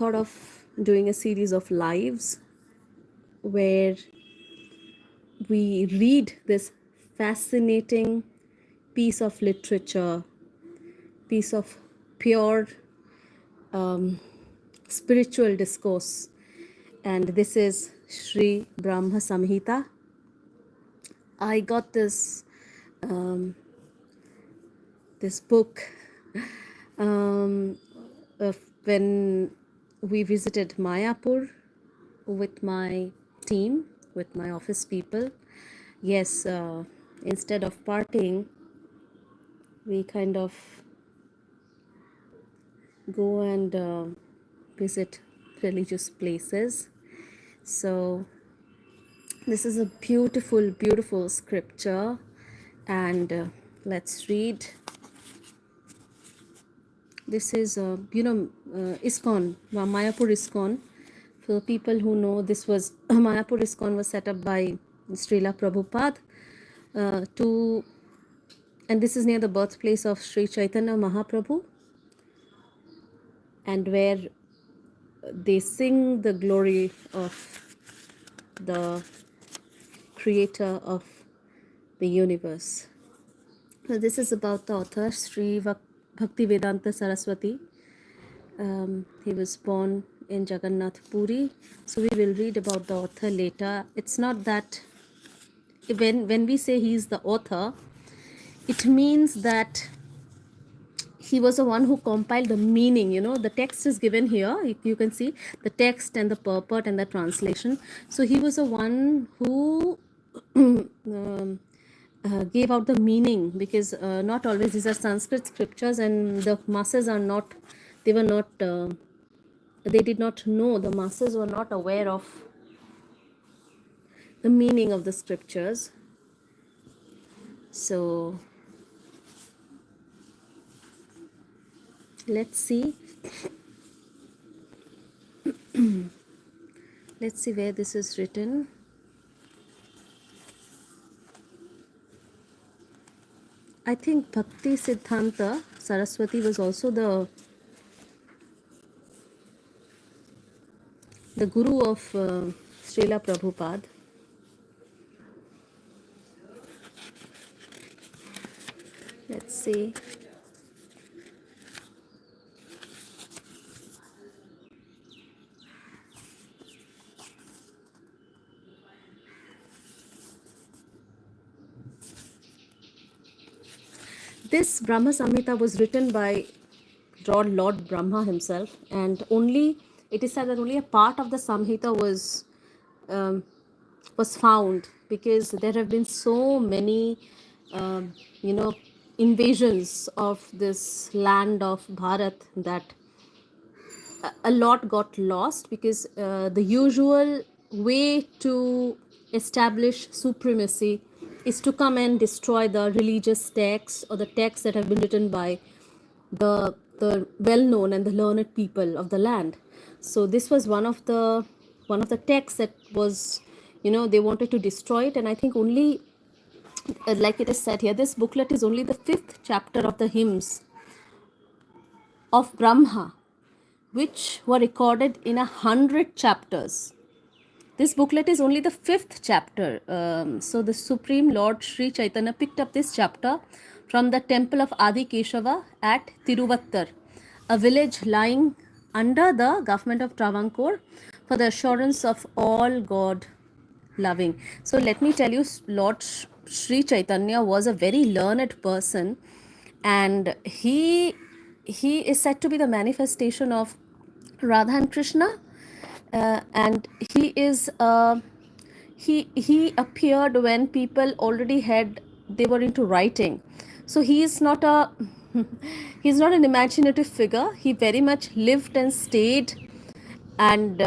thought of doing a series of lives where we read this fascinating piece of literature, piece of pure spiritual discourse. And this is Sri Brahma Samhita. I got this book um, when we visited Mayapur with my team, with my office people. Yes, instead of partying, we kind of go and visit religious places. So this is a beautiful, beautiful scripture, and let's read. This is, ISKCON, Mayapur ISKCON. For people who know, this was Mayapur ISKCON was set up by Srila Prabhupada and this is near the birthplace of Sri Chaitanya Mahaprabhu, and where they sing the glory of the creator of the universe. So this is about the author, Sri Bhaktivedanta Saraswati. He was born in Jagannath Puri. So we will read about the author later. It's not that when we say he is the author, it means that he was the one who compiled the meaning. The text is given here. You can see the text and the purport and the translation. So he was the one who gave out the meaning, because not always these are Sanskrit scriptures, and the masses are not, they were not, they did not know, the masses were not aware of the meaning of the scriptures. So let's see. Let's see where this is written. I think Bhakti Siddhanta Saraswati was also the guru of Srila Prabhupada. Let's see. This Brahma Samhita was written by Lord Brahma himself, and it is said that only a part of the Samhita was found, because there have been so many invasions of this land of Bharat that a lot got lost, because the usual way to establish supremacy is to come and destroy the religious texts or the texts that have been written by the well-known and the learned people of the land. So this was one of the texts that was, they wanted to destroy it. And I think only, like it is said here, this booklet is only the 5th chapter of the hymns of Brahma, which were recorded in 100 chapters. This booklet is only the 5th chapter. So the Supreme Lord Sri Chaitanya picked up this chapter from the temple of Adi Keshava at Tiruvattar, a village lying under the government of Travancore, for the assurance of all God loving. So let me tell you, Lord Sri Chaitanya was a very learned person, and he is said to be the manifestation of Radha and Krishna, and he appeared when people already they were into writing. So he is not he's not an imaginative figure. He very much lived and stayed, and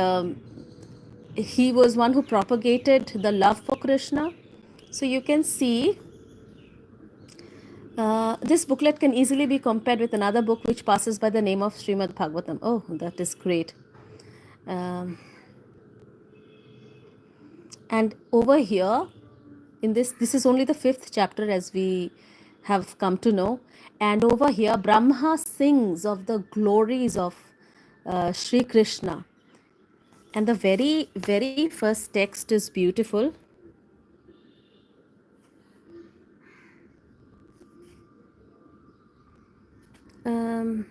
he was one who propagated the love for Krishna. So you can see this booklet can easily be compared with another book which passes by the name of Srimad Bhagavatam. Oh, that is great. And over here, in this is only the 5th chapter, as we have come to know. And over here, Brahma sings of the glories of Sri Krishna. And the very first text is beautiful. Um,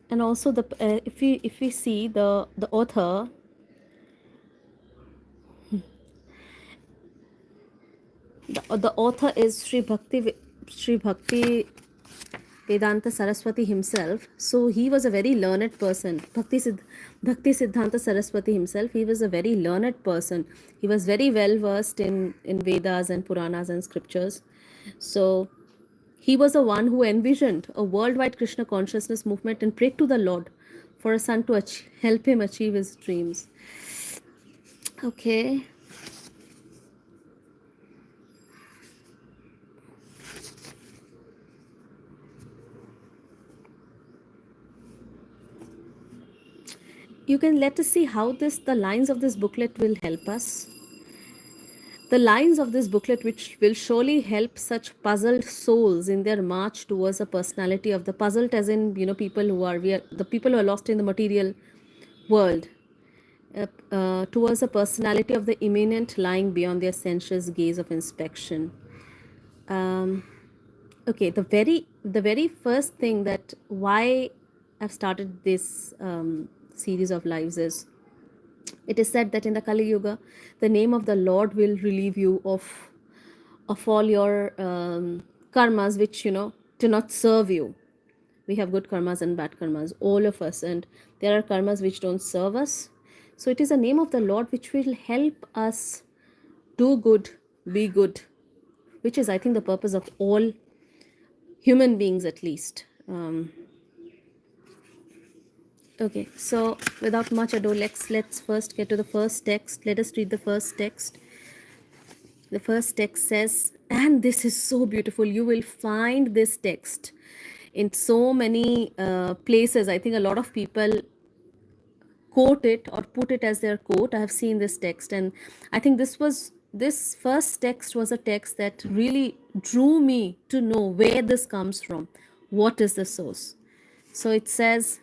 and also the if we see the author, the author is Sri Bhakti Vedanta Saraswati himself. So he was a very learned person. Bhakti Siddhanta Saraswati himself, he was a very learned person. He was very well versed in Vedas and Puranas and scriptures. So he was the one who envisioned a worldwide Krishna consciousness movement and prayed to the Lord for a son to help him achieve his dreams. Okay. You can let us see how the lines of this booklet will help us. The lines of this booklet, which will surely help such puzzled souls in their march towards a personality of the puzzled, as in, people the people who are lost in the material world, towards a personality of the immanent lying beyond their sensuous gaze of inspection. Um, okay, the very first thing that why I've started this series of lives is, it is said that in the Kali Yuga, the name of the Lord will relieve you of all your karmas, which do not serve you. We have good karmas and bad karmas, all of us, and there are karmas which don't serve us. So it is the name of the Lord which will help us do good, be good, which is, I think, the purpose of all human beings, at least. Okay, so without much ado, let's first get to the first text. Let us read the first text. The first text says, and this is so beautiful, you will find this text in so many places. I think a lot of people quote it or put it as their quote. I have seen this text, and I think this first text was a text that really drew me to know where this comes from, what is the source. So it says,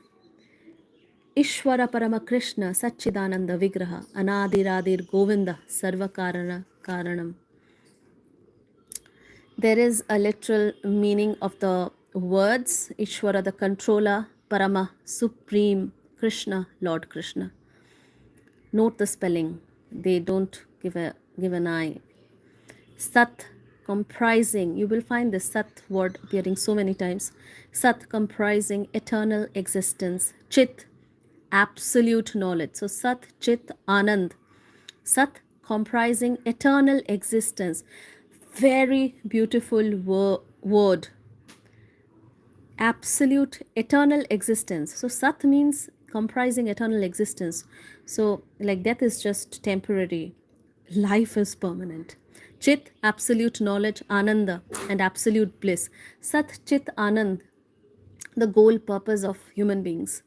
Ishvara Parama Krishna Satchidananda Vigraha Anadiradir Govinda Sarva Karanam. There is a literal meaning of the words. Ishvara, the controller; Parama, supreme; Krishna, Lord Krishna. Note the spelling. They don't give an eye. Sat, comprising. You will find this Sat word appearing so many times. Sat, comprising eternal existence. Chit, absolute knowledge. So Sat, Chit, Anand. Sat, comprising eternal existence. Very beautiful word. Absolute eternal existence. So Sat means comprising eternal existence. So like death is just temporary, life is permanent. Chit, absolute knowledge; Ananda, and absolute bliss. Sat, Chit, Anand, the goal purpose of human beings.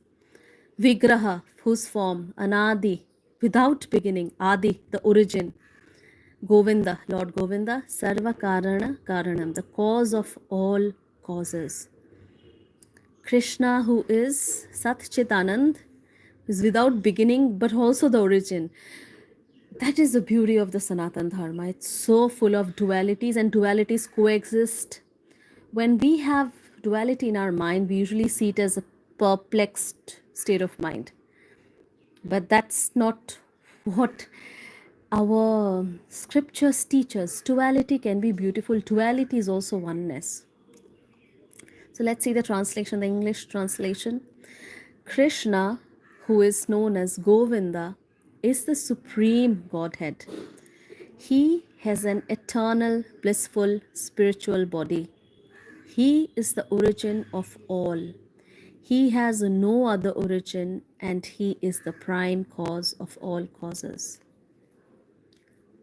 Vigraha, whose form; Anadi, without beginning; Adi, the origin; Govinda, Lord Govinda; Sarva Karana Karanam, the cause of all causes. Krishna, who is Sat Chit Anand, is without beginning but also the origin. That is the beauty of the Sanatan Dharma. It's so full of dualities, and dualities coexist. When we have duality in our mind, we usually see it as a perplexed state of mind. But that's not what our scriptures teach us. Duality can be beautiful. Duality is also oneness. So let's see the translation, the English translation. Krishna, who is known as Govinda, is the supreme Godhead. He has an eternal, blissful, spiritual body. He is the origin of all. He has no other origin, and he is the prime cause of all causes.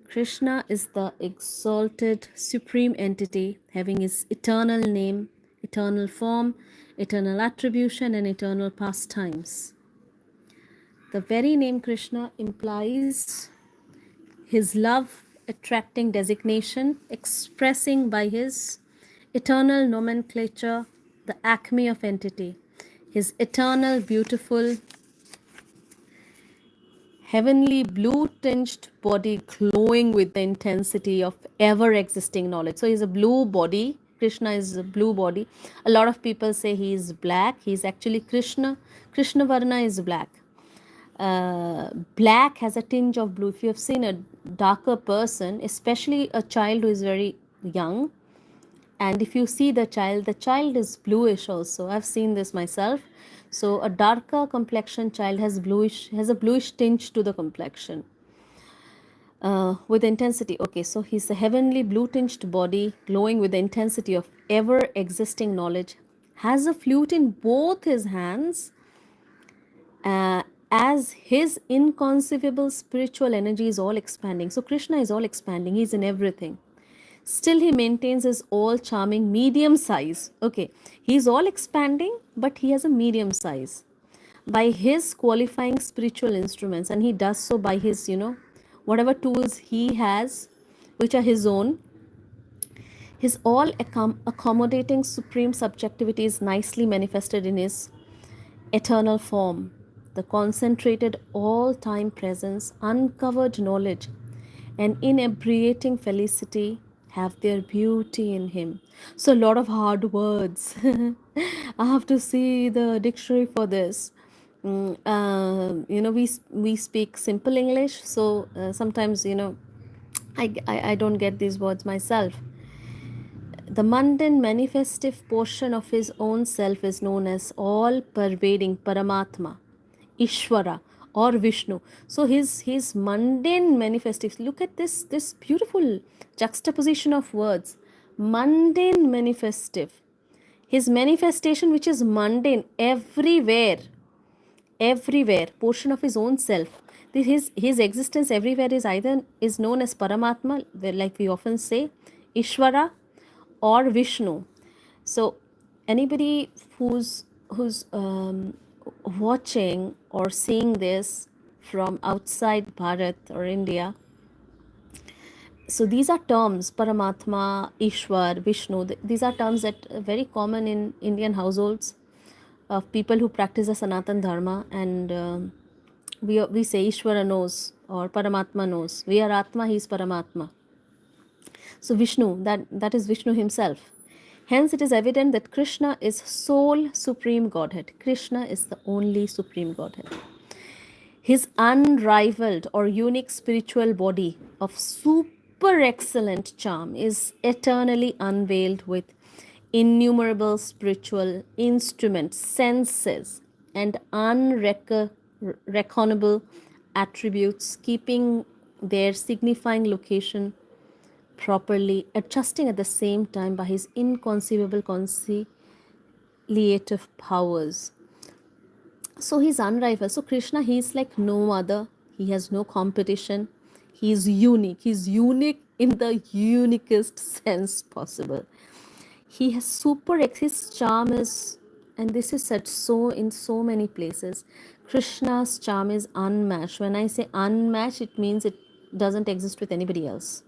Krishna is the exalted supreme entity, having his eternal name, eternal form, eternal attribution, and eternal pastimes. The very name Krishna implies his love attracting designation, expressing by his eternal nomenclature the acme of entity, his eternal, beautiful, heavenly blue tinged body glowing with the intensity of ever existing knowledge. So he's a blue body. Krishna is a blue body. A lot of people say he is black. He's actually Krishna. Krishna Varna is black. Black has a tinge of blue. If you have seen a darker person, especially a child who is very young, and if you see the child is bluish also. I've seen this myself. So a darker complexion child has a bluish tinge to the complexion with intensity. Okay, so he's a heavenly blue tinged body glowing with the intensity of ever existing knowledge, has a flute in both his hands, uh, as his inconceivable spiritual energy is all expanding. So Krishna is all expanding, he's in everything. Still, he maintains his all charming medium size. Okay, he's all expanding, but he has a medium size by his qualifying spiritual instruments, and he does so by his, whatever tools he has, which are his own. His all accommodating supreme subjectivity is nicely manifested in his eternal form, the concentrated all time presence, uncovered knowledge, and inebriating felicity have their beauty in him. So, a lot of hard words. I have to see the dictionary for this. We speak simple English, so sometimes I don't get these words myself. The mundane manifestive portion of his own self is known as all pervading Paramatma, Ishvara, or Vishnu. So his mundane manifestive. Look at this beautiful juxtaposition of words. Mundane manifestive. His manifestation, which is mundane, everywhere, portion of his own self. His existence everywhere is either is known as Paramatma, like we often say, Ishvara, or Vishnu. So anybody who's watching or seeing this from outside Bharat or India, so these are terms: Paramatma, Ishwar, Vishnu. These are terms that are very common in Indian households of people who practice the Sanatan Dharma, and we say Ishwara knows or Paramatma knows. We are Atma, he is Paramatma. So Vishnu, that is Vishnu himself. Hence it is evident that Krishna is sole supreme Godhead. Krishna is the only supreme Godhead. His unrivaled or unique spiritual body of super excellent charm is eternally unveiled with innumerable spiritual instruments, senses, and unreckonable attributes, keeping their signifying location properly, adjusting at the same time by his inconceivable conciliative powers. So he's unrivaled. So Krishna, he's like no other. He has no competition. He's unique. He's unique in the uniquest sense possible. He has his charm is, and this is said so in so many places, Krishna's charm is unmatched. When I say unmatched, it means it doesn't exist with anybody else,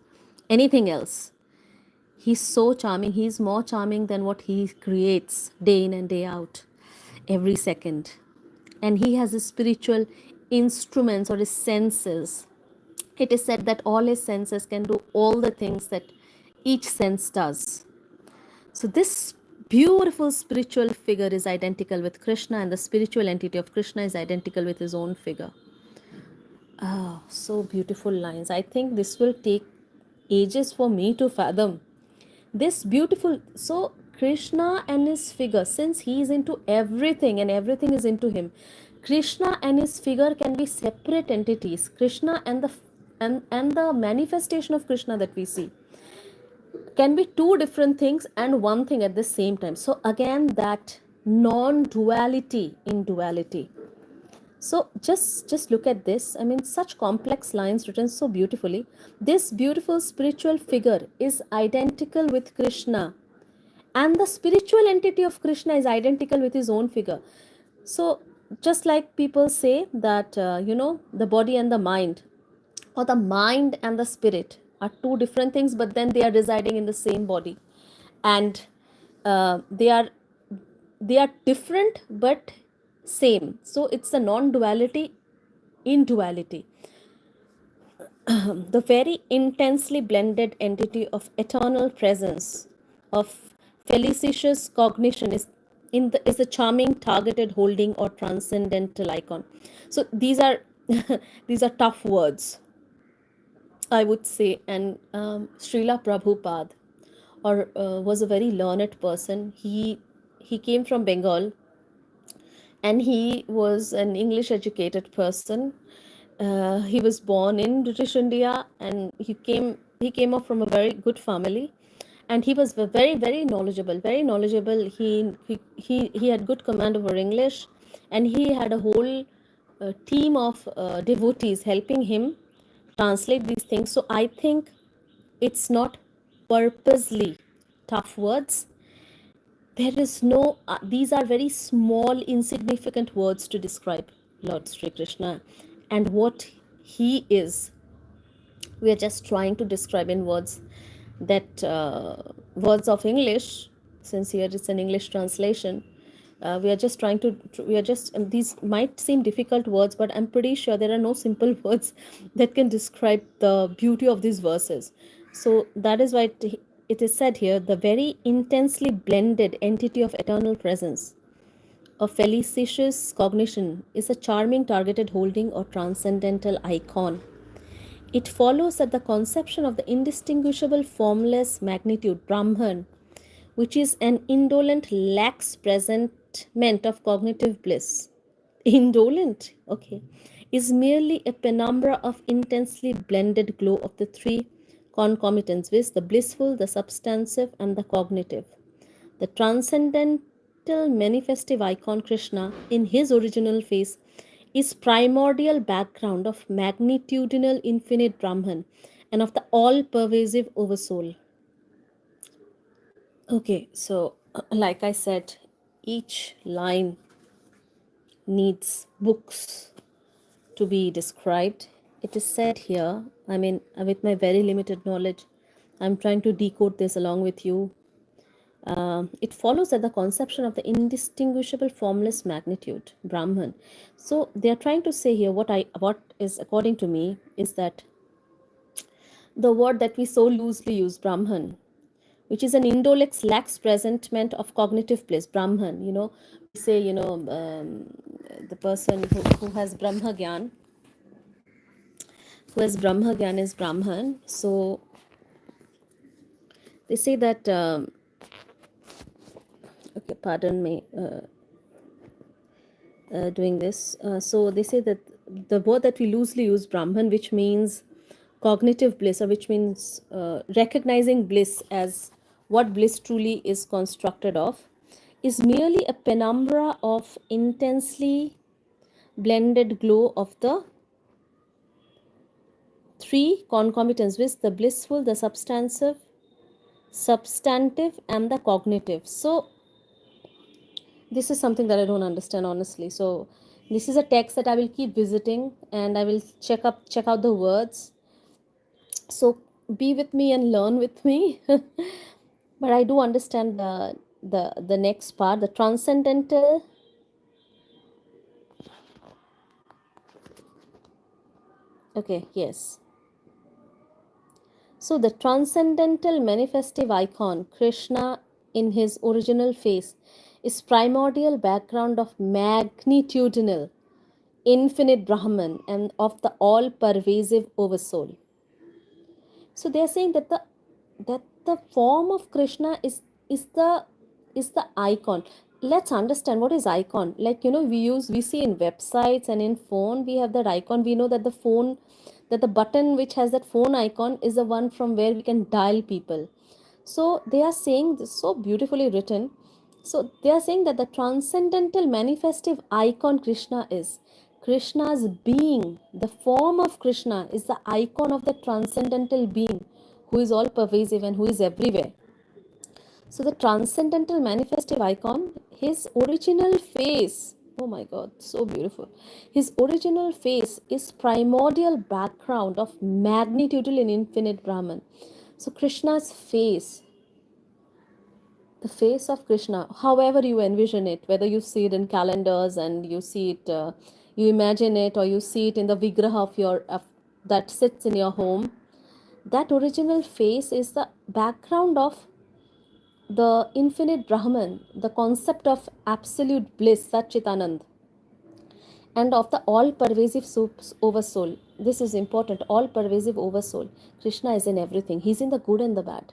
anything else. He's so charming. He's more charming than what he creates day in and day out, every second. And he has his spiritual instruments or his senses. It is said that all his senses can do all the things that each sense does. So this beautiful spiritual figure is identical with Krishna, and the spiritual entity of Krishna is identical with his own figure. Oh, so beautiful lines. I think this will take ages for me to fathom. This beautiful, so Krishna and his figure, since he is into everything and everything is into him, Krishna and his figure can be separate entities. Krishna and the manifestation of Krishna that we see can be two different things and one thing at the same time. So again, that non-duality in duality. So just look at this. I mean, such complex lines written so beautifully. This beautiful spiritual figure is identical with Krishna, and the spiritual entity of Krishna is identical with his own figure. So just like people say that the body and the mind, or the mind and the spirit, are two different things, but then they are residing in the same body, and they are they are different but same. So it's a non-duality in duality. The very intensely blended entity of eternal presence, of felicitous cognition is a charming targeted holding or transcendental icon. So these are these are tough words, I would say. And Srila Prabhupada or was a very learned person. He came from Bengal, and he was an English educated person. He was born in British India, and he came up from a very good family, and he was very knowledgeable, very knowledgeable. He had good command over English, and he had a whole team of devotees helping him translate these things. So I think it's not purposely tough words. There is no, these are very small, insignificant words to describe Lord Sri Krishna and what he is. We are just trying to describe in words that words of English, since here it's an English translation. We are just trying to, we are just, and these might seem difficult words, but I'm pretty sure there are no simple words that can describe the beauty of these verses. So that is why it is said here, the very intensely blended entity of eternal presence, a felicitous cognition, is a charming targeted holding or transcendental icon. It follows that the conception of the indistinguishable formless magnitude, Brahman, which is an indolent, lax presentment of cognitive bliss. Indolent, okay, is merely a penumbra of intensely blended glow of the three concomitants, viz., the blissful, the substantive, and the cognitive. The transcendental manifestive icon Krishna, in his original face, is primordial background of magnitudinal infinite Brahman and of the all-pervasive oversoul. Okay, so like I said, each line needs books to be described. It is said here, I mean, with my very limited knowledge, I'm trying to decode this along with you. It follows that the conception of the indistinguishable formless magnitude, Brahman. So they are trying to say here, what is according to me is that the word that we so loosely use, Brahman, which is an indolent, lax presentment of cognitive bliss, Brahman. We say, the person who has Brahma Gyan, is Brahman. So they say that, okay, pardon me, doing this. So they say that the word that we loosely use, Brahman, which means cognitive bliss, or which means recognizing bliss as what bliss truly is constructed of, is merely a penumbra of intensely blended glow of the three concomitants, with the blissful, the substantive, and the cognitive. So this is something that I don't understand, honestly. So this is a text that I will keep visiting, and I will check out the words. So be with me and learn with me. But I do understand the next part, the transcendental. Okay, yes. So the transcendental manifestive icon, Krishna in his original face, is primordial background of magnitudinal, infinite Brahman and of the all-pervasive oversoul. So they are saying that the form of Krishna is the icon. Let's understand what is icon. Like, we see in websites and in phone, we have that icon. We know that the button which has that phone icon is the one from where we can dial people. So they are saying this, so beautifully written. So they are saying that the transcendental manifestive icon Krishna is Krishna's being. The form of Krishna is the icon of the transcendental being who is all pervasive and who is everywhere. So the transcendental manifestive icon, his original face, oh my God, so beautiful. His original face is primordial background of magnitudinal and infinite Brahman. So Krishna's face The face of Krishna, however you envision it, whether you see it in calendars and you see it, you imagine it, or you see it in the vigraha of that sits in your home, that original face is the background of the infinite Brahman, the concept of absolute bliss, Satchitanand, and of the all-pervasive oversoul. This is important, all-pervasive oversoul. Krishna is in everything. He's in the good and the bad.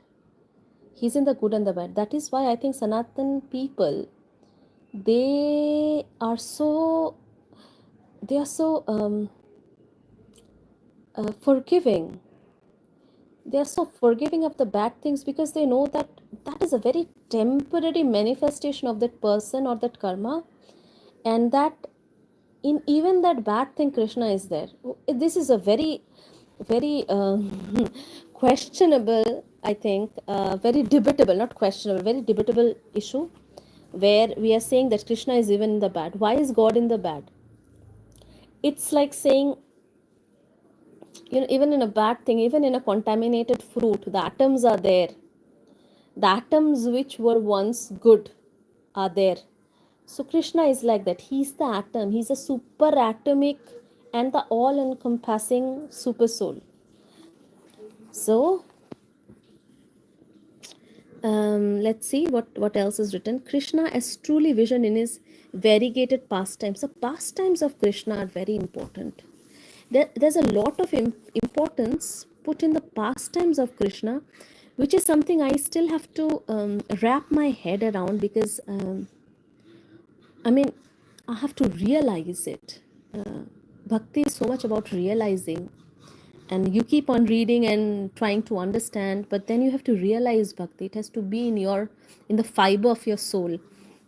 He's in the good and the bad. That is why I think Sanatan people, they are so forgiving. They are so forgiving of the bad things because they know that that is a very temporary manifestation of that person or that karma, and that in even that bad thing Krishna is there. This is a very questionable, I think, very debatable, not questionable, very debatable issue, where we are saying that Krishna is even in the bad. Why is God in the bad? It's like saying, even in a bad thing, even in a contaminated fruit, the atoms are there. The atoms which were once good are there. So Krishna is like that. He's the atom. He's a super atomic and the all-encompassing super soul. So let's see what else is written. Krishna is truly vision in his variegated pastimes. The pastimes of Krishna are very important. There's a lot of importance put in the pastimes of Krishna, which is something I still have to wrap my head around, because I have to realize it. Bhakti is so much about realizing, and you keep on reading and trying to understand, but then you have to realize Bhakti. It has to be in the fiber of your soul,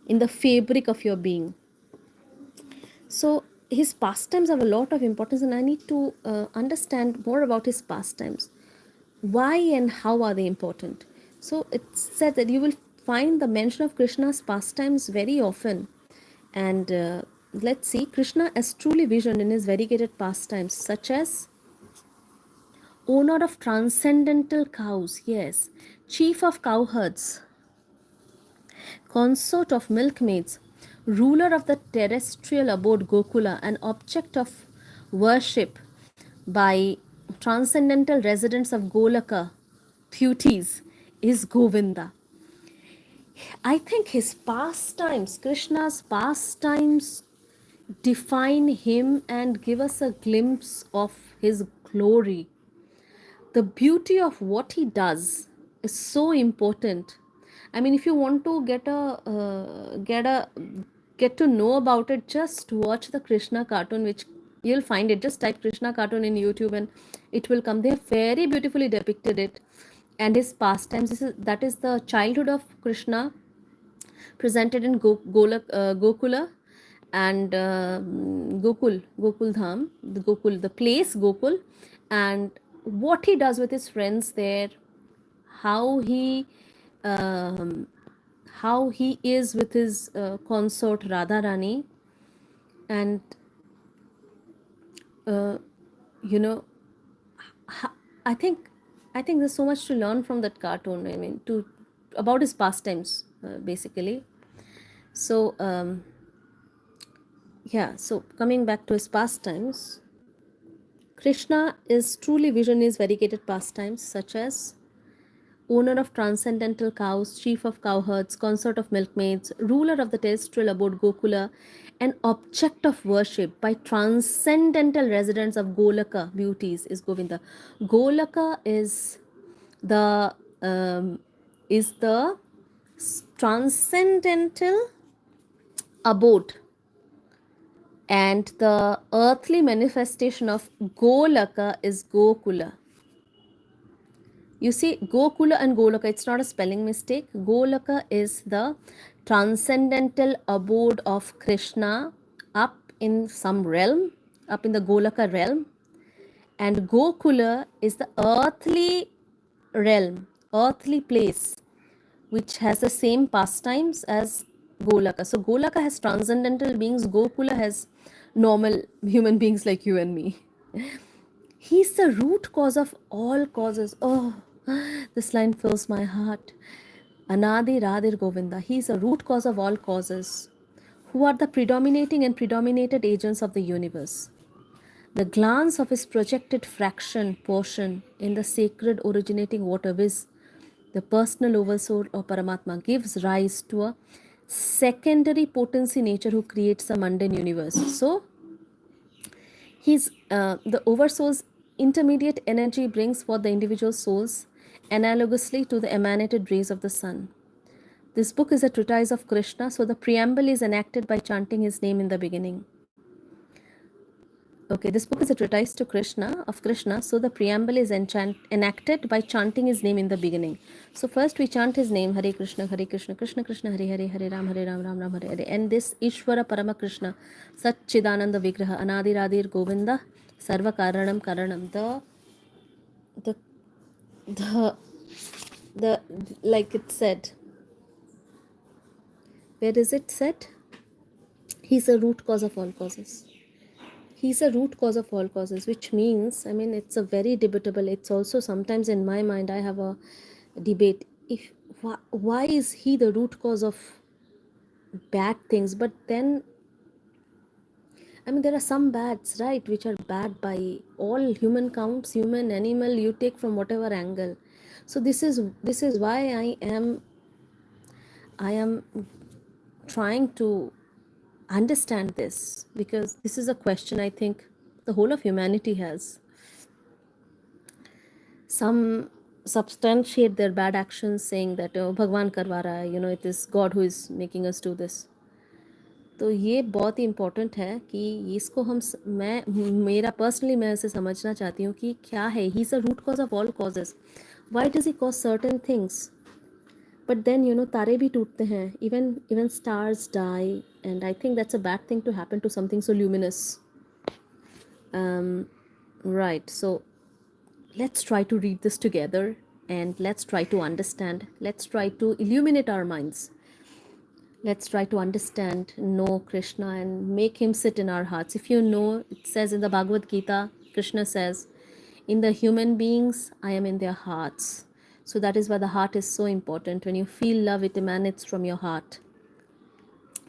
in the fabric of your being. So his pastimes have a lot of importance, and I need to understand more about his pastimes. Why and how are they important? So it's said that you will find the mention of Krishna's pastimes very often. And let's see, Krishna is truly visioned in his variegated pastimes, such as owner of transcendental cows, yes, chief of cowherds, consort of milkmaids, ruler of the terrestrial abode Gokula, an object of worship by transcendental residents of Golaka, Thutis, is Govinda. I think his pastimes, Krishna's pastimes, define him and give us a glimpse of his glory. The beauty of what he does is so important. I mean, if you want to get to know about it, just watch the Krishna cartoon, which you'll find it. Just type Krishna cartoon in YouTube and it will come. They have very beautifully depicted it, and his pastimes. That is the childhood of Krishna presented in Gokula and Gokul Dham, the place Gokul, and what he does with his friends there, how he um, how he is with his consort Radharani, and uh, you know, I think there's so much to learn from that cartoon. I mean, to about his pastimes, basically. So so coming back to his pastimes, Krishna is truly vision his variegated pastimes, such as owner of transcendental cows, chief of cowherds, consort of milkmaids, ruler of the terrestrial abode Gokula, an object of worship by transcendental residents of Golaka beauties is Govinda. Golaka is the transcendental abode and the earthly manifestation of Golaka is Gokula. You see, Gokula and Golaka, it's not a spelling mistake. Golaka is the transcendental abode of Krishna up in some realm, up in the Golaka realm. And Gokula is the earthly realm, earthly place, which has the same pastimes as Golaka. So Golaka has transcendental beings, Gokula has normal human beings like you and me. He's the root cause of all causes. Oh, this line fills my heart. Anadi Radir Govinda. He is a root cause of all causes, who are the predominating and predominated agents of the universe. The glance of his projected fraction portion in the sacred originating water, viz., the personal oversoul or Paramatma, gives rise to a secondary potency nature who creates a mundane universe. So, the oversoul's intermediate energy brings forth the individual souls analogously to the emanated rays of the sun. This book is a treatise of Krishna, so the preamble is enacted by chanting his name in the beginning. Okay, this book is a treatise to Krishna, so the preamble is enacted by chanting his name in the beginning. So first we chant his name, Hare Krishna, Krishna Krishna, Hare Hare, Hare Ram, Ram Ram, Hare Hare. And this Ishvara Parama Krishna, Satchidananda Vigraha, Anadi Radir Govinda, Sarva Karanam Karanam. The, the, like it said, where is it said? He's a root cause of all causes. He's a root cause of all causes, which means, I mean, it's a very debatable. It's also sometimes in my mind, I have a debate. If why is he the root cause of bad things? But then, I mean, there are some bads, right, which are bad by all human counts, human, animal, you take from whatever angle. So this is why I am trying to understand this, because this is a question I think the whole of humanity has. Some substantiate their bad actions saying that oh, Bhagwan karwa raha hai, you know, it is God who is making us do this. तो ये बहुत ही important है कि इसको हम मेरा personally मैं इसे समझना चाहती हूँ कि क्या है. He is a root cause of all causes. Why does he cause certain things? But then you know तारे भी टूटते हैं, even stars die, and I think that's a bad thing to happen to something so luminous. Right, so let's try to read this together and let's try to understand. Let's try to illuminate our minds. Let's try to understand, know Krishna and make him sit in our hearts. If you know, it says in the Bhagavad Gita, Krishna says, in the human beings, I am in their hearts. So that is why the heart is so important. When you feel love, it emanates from your heart.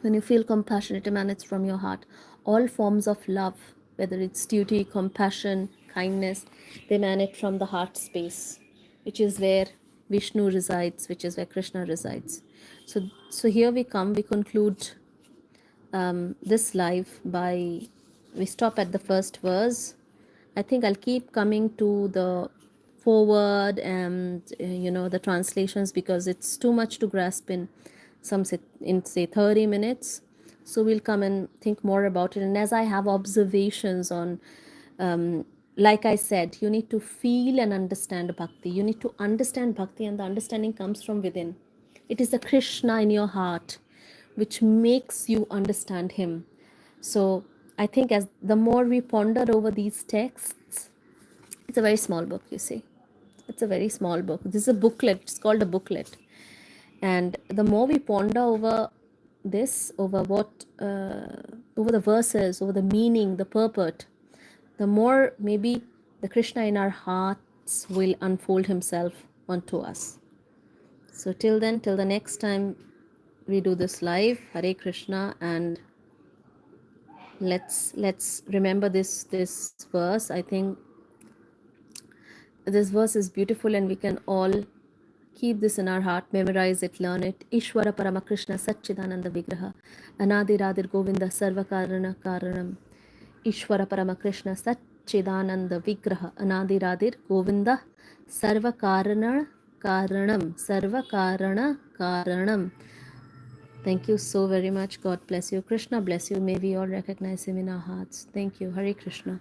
When you feel compassion, it emanates from your heart. All forms of love, whether it's duty, compassion, kindness, they emanate from the heart space, which is where Vishnu resides, which is where Krishna resides. So here we come, we conclude this live by, we stop at the first verse. I think I'll keep coming to the forward and the translations, because it's too much to grasp in say 30 minutes. So we'll come and think more about it. And as I have observations on, like I said, you need to feel and understand bhakti. You need to understand bhakti, and the understanding comes from within. It is the Krishna in your heart which makes you understand him. So I think as the more we ponder over these texts, it's a very small book, you see. It's a very small book. This is a booklet. It's called a booklet. And the more we ponder over this, over over the verses, over the meaning, the purport, the more maybe the Krishna in our hearts will unfold himself onto us. So till then, till the next time we do this live, Hare Krishna, and let's remember this verse. I think this verse is beautiful, and we can all keep this in our heart, memorize it, learn it. Ishvara Parama Krishna Satchidananda Vigraha, Anadi Radir Govinda Sarva Karana Karanam. Ishvara Parama Krishna Satchidananda Vigraha, Anadi Radir Govinda Sarva Karana Karanam. Sarva Karana Karanam. Thank you so very much. God bless you. Krishna bless you. May we all recognize him in our hearts. Thank you. Hare Krishna.